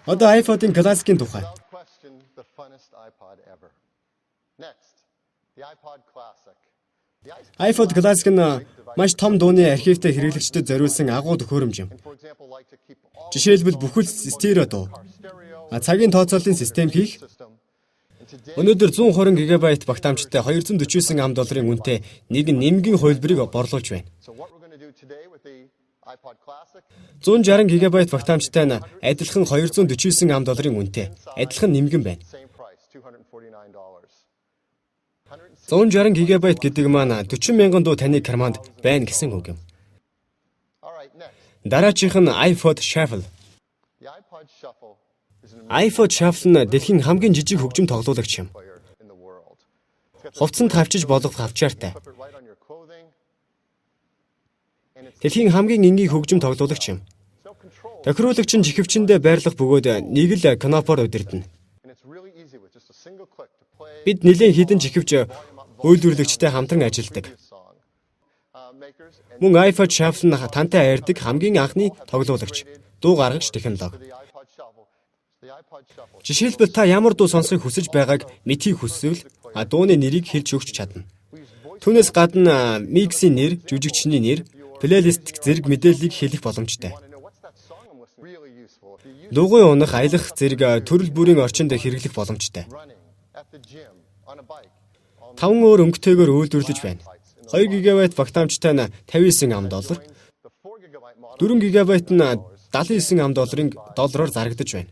Одоо iPod-ын классикийн тухай. iPod Classic нь маш том дууны архивтай хэрэглэгчдэд зориулсан агуу төхөөрөмж юм. Жишээлбэл бүхэл стерео дуу, цагийн тооцооллын систем хийх. Өнөөдөр 120 ГБ багтаамжтай $249 үнэтэй нэг нэмгэн хувилбарыг борлуулж байна. 160 ГБ багтаамжтай нь адилхан $249 үнэтэй адилхан нэмгэн байна. 160 ГБ гэдэг маань 40 мянган дуу таны карманд байна гэсэн үг юм. Дараачих нь iPod Shuffle. iPod Shuffle нь дэлхийн хамгийн жижиг хөгжим тоглуулагч юм. Хувцсанд хавчиж болох хавчаартай. Дэлхийн хамгийн энгийн хөгжим тоглуулагч юм. Тохируулагч нь жихвчэндээ байрлах бөгөөд нэг л кнопоор удирдана. Бид нэлээд хідэн жихвч үйлдвэрлэгчтэй хамтран ажилладаг. Мөн iPod Shuffle нь тантай хайрдаг хамгийн анхны тоглуулагч, дуу гаргагч технологи. Жишээлбэл та ямар дуу сонсохыг хүсэж байгааг мэдхийг хүсвэл дууны нэрийг хэлж өгч чадна. Түүнээс гадна миксийн нэр, жүжигчний нэр, плейлист зэрэг мэдээллийг хэлэх боломжтой. Дуугүй унах, аялах зэрэг төрөл бүрийн орчинд хэрэглэх боломжтой. 5 өөр өнгөтэйгээр үйлдвэрлэж байна. 2 ГБ багтаамжтай нь $59, 4 ГБ нь $79 зарагдаж байна.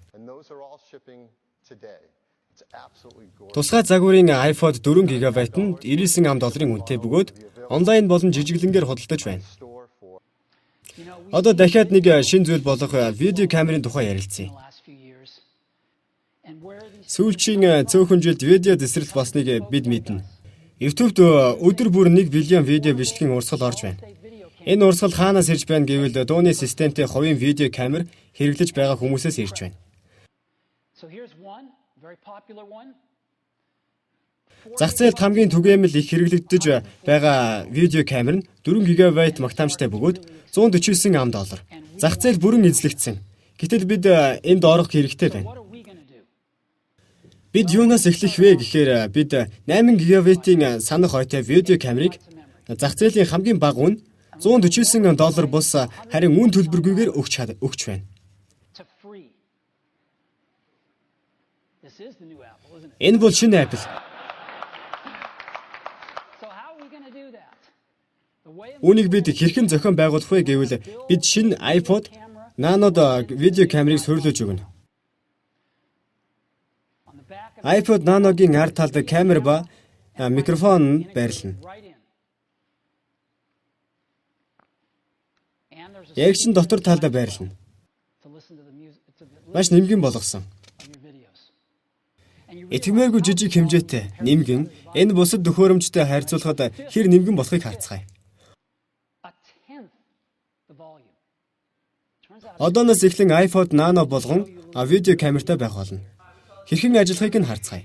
Тусгай загварын iPod 4 ГБ нь $99 үнэтэй бөгөөд онлайн болон жижиглэнгээр худалдаж байна. Одоо дахиад нэг шинэ зүйл болох видео камерын тухай ярилцъя. Сүүлчийн цөөхөн жилд видео дэвсгэрэл болсныг бид мэднэ. YouTube-д өдөр бүр 1 биллион видео бичлэгийн урсгал орж байна. Энэ урсгал хаанаас ирж байна гэвэл дууны системтэй хувийн видео камер хэрэглэж байгаа хүмүүсээс ирж байна. Зах зээлд хамгийн түгээмэл их хэрэглэгдэж байгаа видео камер нь 4 ГБ багтаамжтай бөгөөд $149. Зах зээл бүрэн эзлэгдсэн. Гэтэл бид энд орох хэрэгтэй байна. Бид юунаас эхлэх вэ гэхээр бид 8 ГБ-ийн санах ойтой видео камерыг зах зээлийн хамгийн бага үн $149 бус харин үн төлбөргүйгээр өгч байна. Энэ бол шинэ Apple. Үүнийг бид хэрхэн зохион байгуулах вэ гэвэл бид шинэ iPod Nano-д видео камерыг суйрлуулж өгнө. iPod Nano-гийн ард талд камер ба микрофон байрлана. Ягч нь дотор талдаа байрлана. Маш нэмгэн болгосон. Итгэмээргүй жижиг хэмжээтэй нэмгэн энэ бусад төхөөрөмжтэй харьцуулахад хэр нэмгэн болохыг харцгаая. Одооноос эхлэн iPod Nano болгон видео камертай байх болно. Хэрхэн ажиллахыг нь харцгаая.